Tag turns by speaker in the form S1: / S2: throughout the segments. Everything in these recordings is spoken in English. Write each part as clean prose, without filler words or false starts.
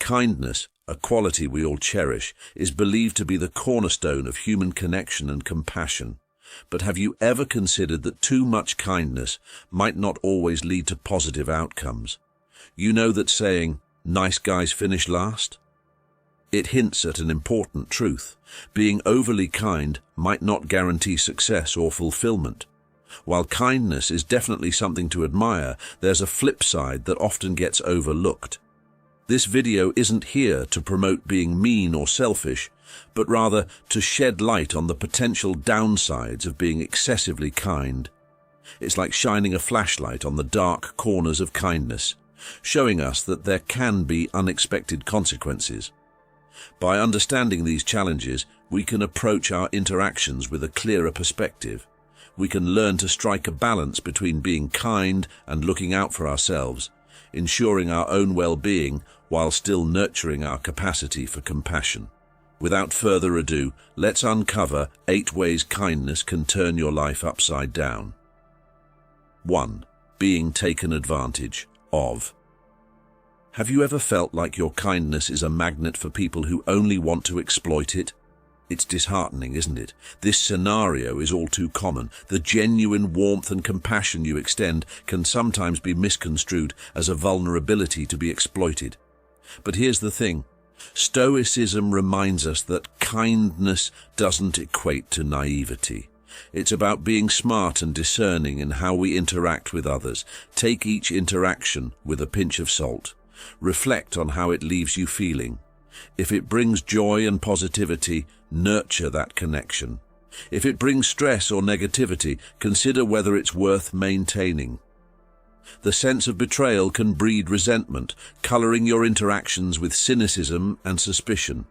S1: Kindness, a quality we all cherish, is believed to be the cornerstone of human connection and compassion. But have you ever considered that too much kindness might not always lead to positive outcomes? You know that saying, "nice guys finish last"? It hints at an important truth. Being overly kind might not guarantee success or fulfillment. While kindness is definitely something to admire, there's a flip side that often gets overlooked. This video isn't here to promote being mean or selfish, but rather to shed light on the potential downsides of being excessively kind. It's like shining a flashlight on the dark corners of kindness, showing us that there can be unexpected consequences. By understanding these challenges, we can approach our interactions with a clearer perspective. We can learn to strike a balance between being kind and looking out for ourselves, ensuring our own well-being while still nurturing our capacity for compassion. Without further ado, let's uncover 8 ways kindness can turn your life upside down. 1. Being taken advantage of. Have you ever felt like your kindness is a magnet for people who only want to exploit it? It's disheartening, isn't it? This scenario is all too common. The genuine warmth and compassion you extend can sometimes be misconstrued as a vulnerability to be exploited. But here's the thing. Stoicism reminds us that kindness doesn't equate to naivety. It's about being smart and discerning in how we interact with others. Take each interaction with a pinch of salt. Reflect on how it leaves you feeling. If it brings joy and positivity, nurture that connection. If it brings stress or negativity, consider whether it's worth maintaining. The sense of betrayal can breed resentment, coloring your interactions with cynicism and suspicion.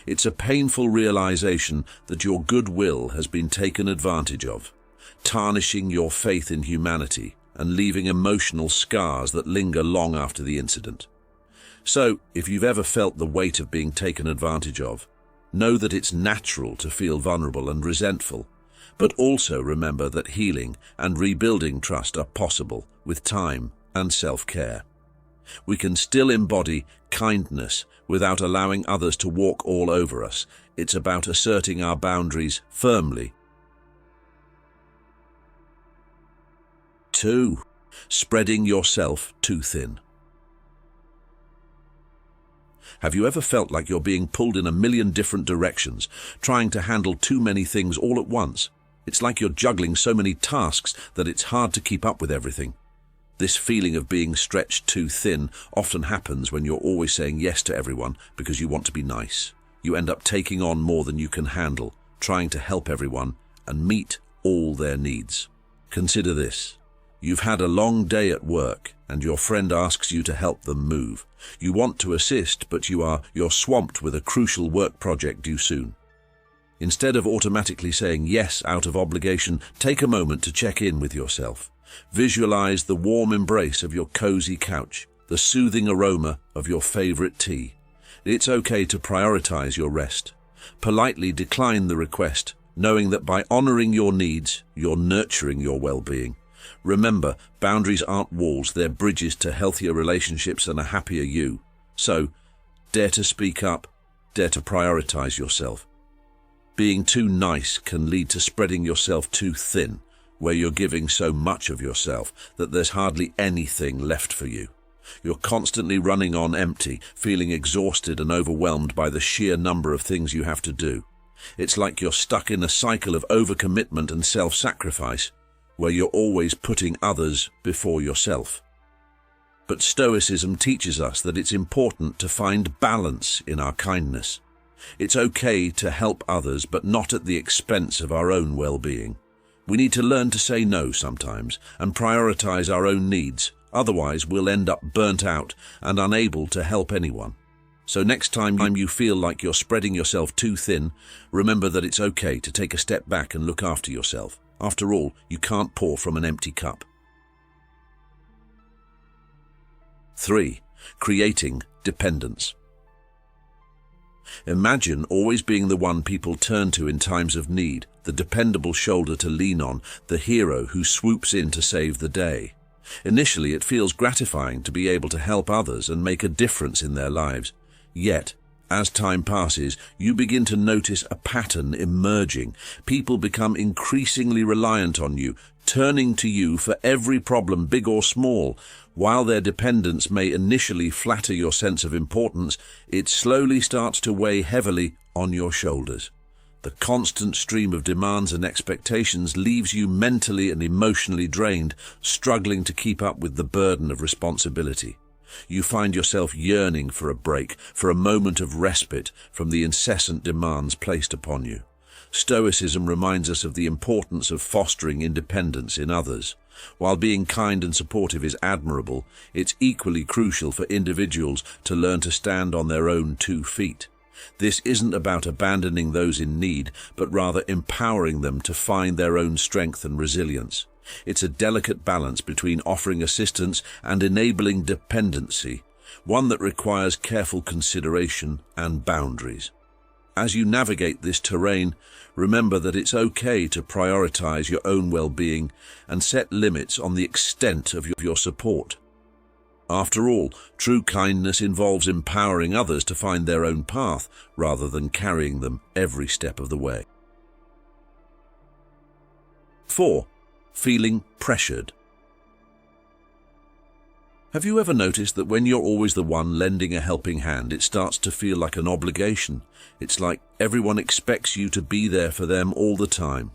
S1: It's a painful realization that your goodwill has been taken advantage of, tarnishing your faith in humanity and leaving emotional scars that linger long after the incident. So, if you've ever felt the weight of being taken advantage of, know that it's natural to feel vulnerable and resentful, but also remember that healing and rebuilding trust are possible with time and self-care. We can still embody kindness without allowing others to walk all over us. It's about asserting our boundaries firmly. 2. Spreading yourself too thin. Have you ever felt like you're being pulled in a million different directions, trying to handle too many things all at once? It's like you're juggling so many tasks that it's hard to keep up with everything. This feeling of being stretched too thin often happens when you're always saying yes to everyone because you want to be nice. You end up taking on more than you can handle, trying to help everyone and meet all their needs. Consider this. You've had a long day at work and your friend asks you to help them move. You want to assist, but you're swamped with a crucial work project due soon. Instead of automatically saying yes out of obligation, take a moment to check in with yourself. Visualize the warm embrace of your cozy couch, the soothing aroma of your favorite tea. It's okay to prioritize your rest. Politely decline the request, knowing that by honoring your needs, you're nurturing your well-being. Remember, boundaries aren't walls, they're bridges to healthier relationships and a happier you. So, dare to speak up, dare to prioritize yourself. Being too nice can lead to spreading yourself too thin, where you're giving so much of yourself that there's hardly anything left for you. You're constantly running on empty, feeling exhausted and overwhelmed by the sheer number of things you have to do. It's like you're stuck in a cycle of overcommitment and self-sacrifice, where you're always putting others before yourself. But Stoicism teaches us that it's important to find balance in our kindness. It's okay to help others, but not at the expense of our own well-being. We need to learn to say no sometimes and prioritize our own needs. Otherwise, we'll end up burnt out and unable to help anyone. So next time you feel like you're spreading yourself too thin, remember that it's okay to take a step back and look after yourself. After all, you can't pour from an empty cup. 3. Creating dependence. Imagine always being the one people turn to in times of need, the dependable shoulder to lean on, the hero who swoops in to save the day. Initially, it feels gratifying to be able to help others and make a difference in their lives. Yet, as time passes, you begin to notice a pattern emerging. People become increasingly reliant on you, turning to you for every problem, big or small. While their dependence may initially flatter your sense of importance, it slowly starts to weigh heavily on your shoulders. The constant stream of demands and expectations leaves you mentally and emotionally drained, struggling to keep up with the burden of responsibility. You find yourself yearning for a break, for a moment of respite from the incessant demands placed upon you. Stoicism reminds us of the importance of fostering independence in others. While being kind and supportive is admirable, it's equally crucial for individuals to learn to stand on their own 2 feet. This isn't about abandoning those in need, but rather empowering them to find their own strength and resilience. It's a delicate balance between offering assistance and enabling dependency, one that requires careful consideration and boundaries. As you navigate this terrain, remember that it's okay to prioritize your own well-being and set limits on the extent of your support. After all, true kindness involves empowering others to find their own path rather than carrying them every step of the way. 4. Feeling pressured. Have you ever noticed that when you're always the one lending a helping hand, it starts to feel like an obligation? It's like everyone expects you to be there for them all the time.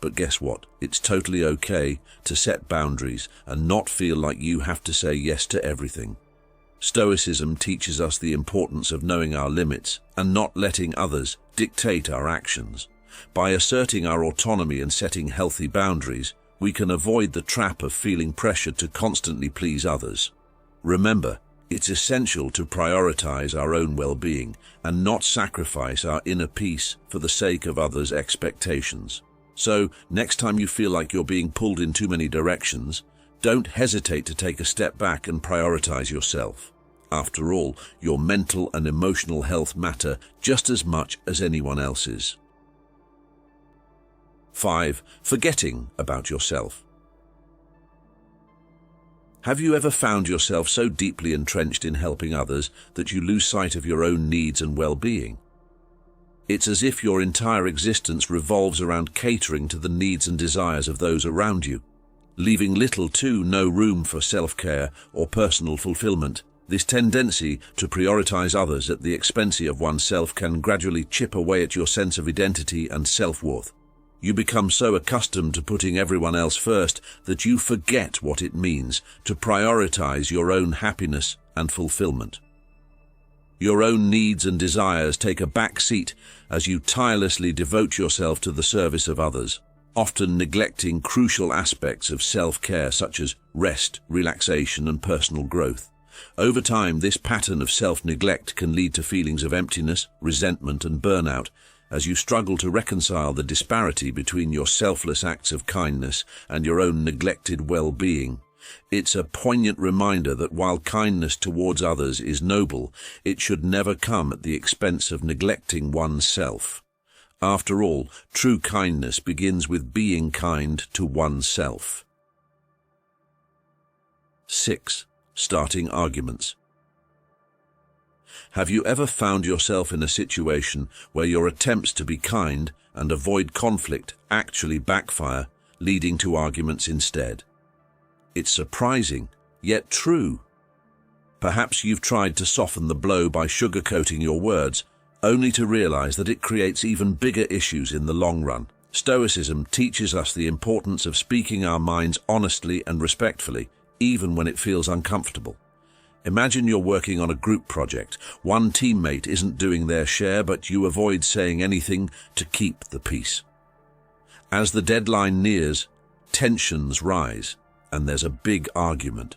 S1: But guess what? It's totally okay to set boundaries and not feel like you have to say yes to everything. Stoicism teaches us the importance of knowing our limits and not letting others dictate our actions. By asserting our autonomy and setting healthy boundaries, we can avoid the trap of feeling pressured to constantly please others. Remember, it's essential to prioritize our own well-being and not sacrifice our inner peace for the sake of others' expectations. So, next time you feel like you're being pulled in too many directions, don't hesitate to take a step back and prioritize yourself. After all, your mental and emotional health matter just as much as anyone else's. 5. Forgetting about yourself. Have you ever found yourself so deeply entrenched in helping others that you lose sight of your own needs and well-being? It's as if your entire existence revolves around catering to the needs and desires of those around you, leaving little to no room for self-care or personal fulfillment. This tendency to prioritize others at the expense of oneself can gradually chip away at your sense of identity and self-worth. You become so accustomed to putting everyone else first that you forget what it means to prioritize your own happiness and fulfillment. Your own needs and desires take a back seat as you tirelessly devote yourself to the service of others, often neglecting crucial aspects of self-care such as rest, relaxation, and personal growth. Over time, this pattern of self-neglect can lead to feelings of emptiness, resentment, and burnout, as you struggle to reconcile the disparity between your selfless acts of kindness and your own neglected well-being. It's a poignant reminder that while kindness towards others is noble, it should never come at the expense of neglecting oneself. After all, true kindness begins with being kind to oneself. 6. Starting arguments. Have you ever found yourself in a situation where your attempts to be kind and avoid conflict actually backfire, leading to arguments instead? It's surprising, yet true. Perhaps you've tried to soften the blow by sugarcoating your words, only to realize that it creates even bigger issues in the long run. Stoicism teaches us the importance of speaking our minds honestly and respectfully, even when it feels uncomfortable. Imagine you're working on a group project. One teammate isn't doing their share, but you avoid saying anything to keep the peace. As the deadline nears, tensions rise, and there's a big argument.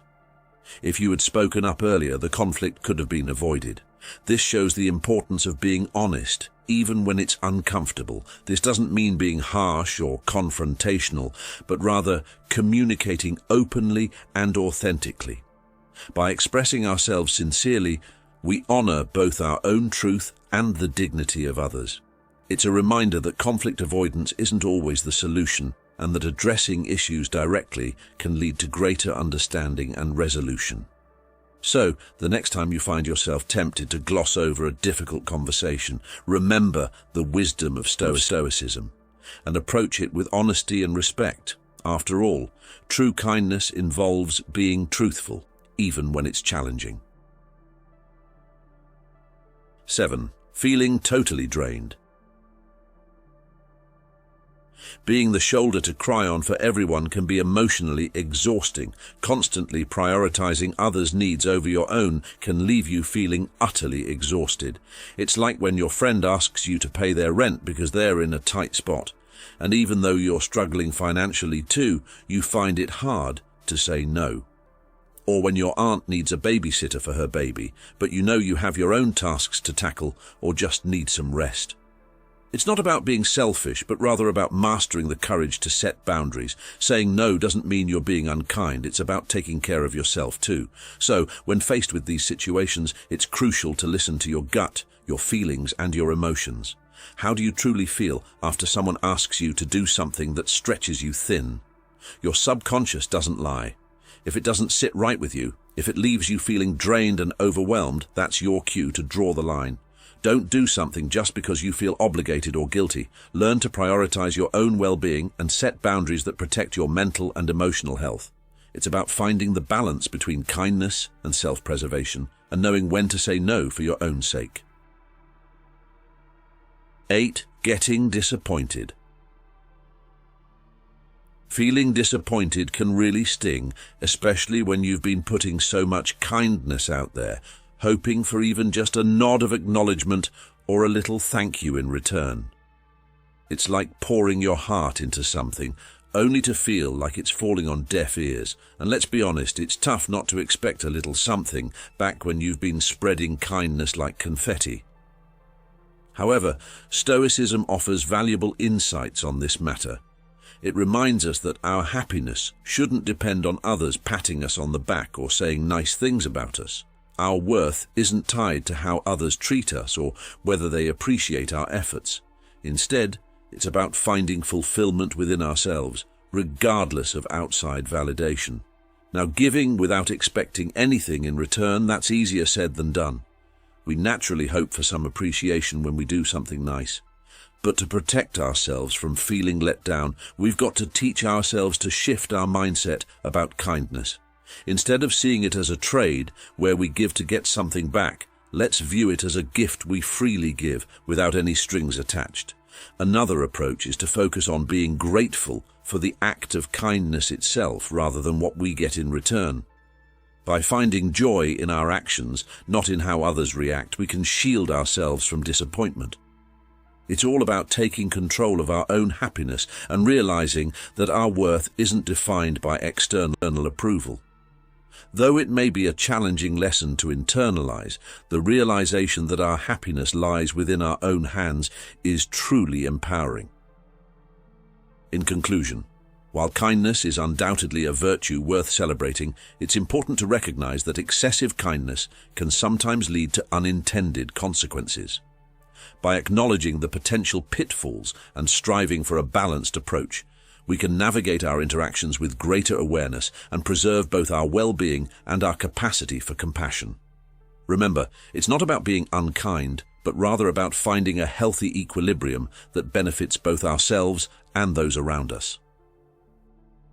S1: If you had spoken up earlier, the conflict could have been avoided. This shows the importance of being honest, even when it's uncomfortable. This doesn't mean being harsh or confrontational, but rather communicating openly and authentically. By expressing ourselves sincerely, we honor both our own truth and the dignity of others. It's a reminder that conflict avoidance isn't always the solution, and that addressing issues directly can lead to greater understanding and resolution. So, the next time you find yourself tempted to gloss over a difficult conversation, remember the wisdom of stoicism and approach it with honesty and respect. After all, true kindness involves being truthful, even when it's challenging. 7. Feeling totally drained. Being the shoulder to cry on for everyone can be emotionally exhausting. Constantly prioritizing others' needs over your own can leave you feeling utterly exhausted. It's like when your friend asks you to pay their rent because they're in a tight spot. And even though you're struggling financially too, you find it hard to say no. Or when your aunt needs a babysitter for her baby, but you know you have your own tasks to tackle or just need some rest. It's not about being selfish, but rather about mastering the courage to set boundaries. Saying no doesn't mean you're being unkind. It's about taking care of yourself too. So, when faced with these situations, it's crucial to listen to your gut, your feelings, and your emotions. How do you truly feel after someone asks you to do something that stretches you thin? Your subconscious doesn't lie. If it doesn't sit right with you, if it leaves you feeling drained and overwhelmed, that's your cue to draw the line. Don't do something just because you feel obligated or guilty. Learn to prioritize your own well-being and set boundaries that protect your mental and emotional health. It's about finding the balance between kindness and self-preservation and knowing when to say no for your own sake. 8. Getting disappointed. Feeling disappointed can really sting, especially when you've been putting so much kindness out there, hoping for even just a nod of acknowledgement or a little thank you in return. It's like pouring your heart into something, only to feel like it's falling on deaf ears. And let's be honest, it's tough not to expect a little something back when you've been spreading kindness like confetti. However, Stoicism offers valuable insights on this matter. It reminds us that our happiness shouldn't depend on others patting us on the back or saying nice things about us. Our worth isn't tied to how others treat us or whether they appreciate our efforts. Instead, it's about finding fulfillment within ourselves, regardless of outside validation. Now, giving without expecting anything in return, that's easier said than done. We naturally hope for some appreciation when we do something nice. But to protect ourselves from feeling let down, we've got to teach ourselves to shift our mindset about kindness. Instead of seeing it as a trade where we give to get something back, let's view it as a gift we freely give without any strings attached. Another approach is to focus on being grateful for the act of kindness itself rather than what we get in return. By finding joy in our actions, not in how others react, we can shield ourselves from disappointment. It's all about taking control of our own happiness and realizing that our worth isn't defined by external approval. Though it may be a challenging lesson to internalize, the realization that our happiness lies within our own hands is truly empowering. In conclusion, while kindness is undoubtedly a virtue worth celebrating, it's important to recognize that excessive kindness can sometimes lead to unintended consequences. By acknowledging the potential pitfalls and striving for a balanced approach, we can navigate our interactions with greater awareness and preserve both our well-being and our capacity for compassion. Remember, it's not about being unkind, but rather about finding a healthy equilibrium that benefits both ourselves and those around us.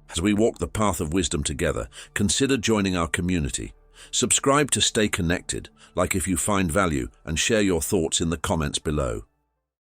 S1: As we walk the path of wisdom together, consider joining our community. Subscribe to stay connected, like if you find value, and share your thoughts in the comments below.